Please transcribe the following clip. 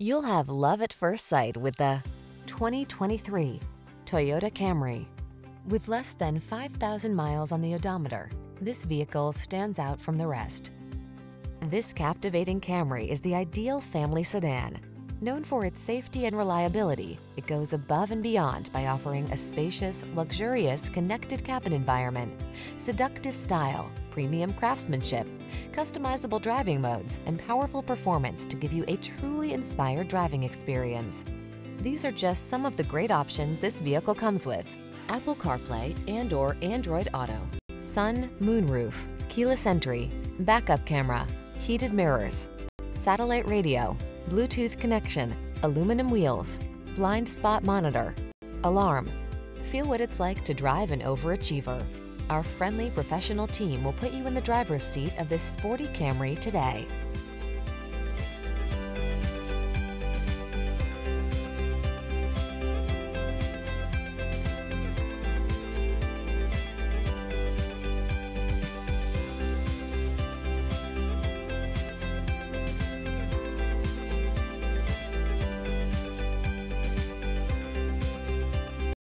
You'll have love at first sight with the 2023 Toyota Camry. With less than 5,000 miles on the odometer, this vehicle stands out from the rest. This captivating Camry is the ideal family sedan. Known for its safety and reliability, it goes above and beyond by offering a spacious, luxurious, connected cabin environment, seductive style, premium craftsmanship, customizable driving modes, and powerful performance to give you a truly inspired driving experience. These are just some of the great options this vehicle comes with: Apple CarPlay and/or Android Auto, sun, moonroof, keyless entry, backup camera, heated mirrors, satellite radio, Bluetooth connection, aluminum wheels, blind spot monitor, alarm. Feel what it's like to drive an overachiever. Our friendly professional team will put you in the driver's seat of this sporty Camry today.